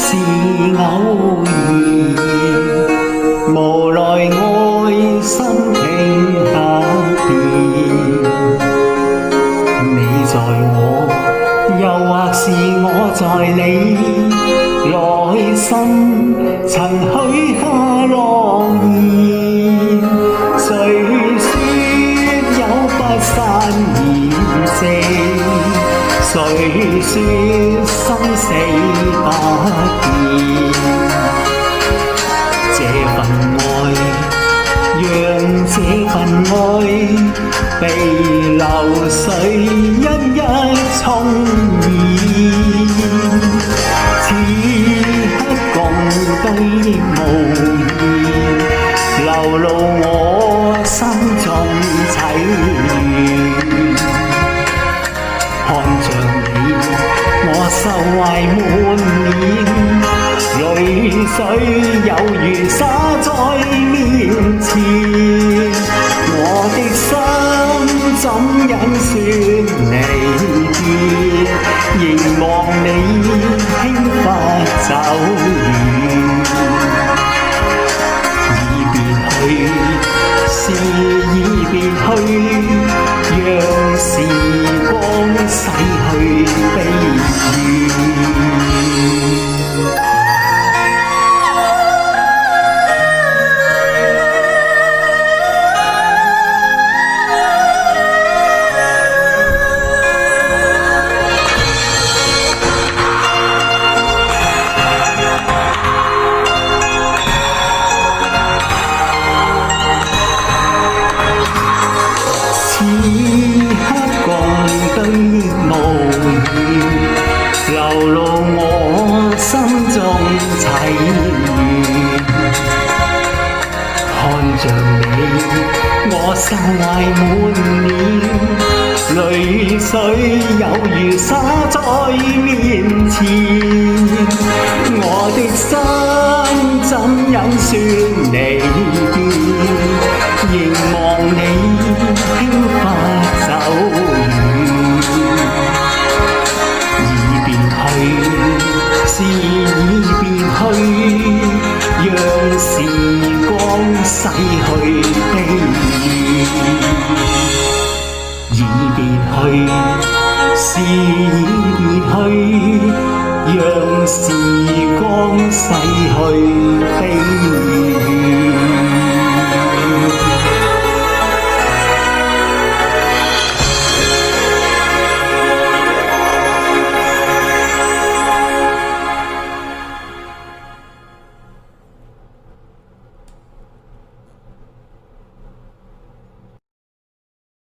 是偶然，無奈愛心停下變。你在我，又或是我在你，內心曾許下諾言。誰說有不散筵席？誰說生死不變？這份愛，讓這份愛被流水一一沖染。此刻共對的無言，流露我心中凄怨。看着你，我愁懷滿面，淚水有如灑在面前。我的心怎忍說離別，凝望你輕拂走遠。已別去，是已別去，讓時光逝去悲怨。此刻共對無言，流露我心中凄怨。看着你，我愁懷滿面，淚水有如灑在面前。我的心怎忍說離別，凝望你輕拂走遠。已別去，是已別去，讓時光逝去悲怨。已別去，是已別去，讓時光逝去悲怨。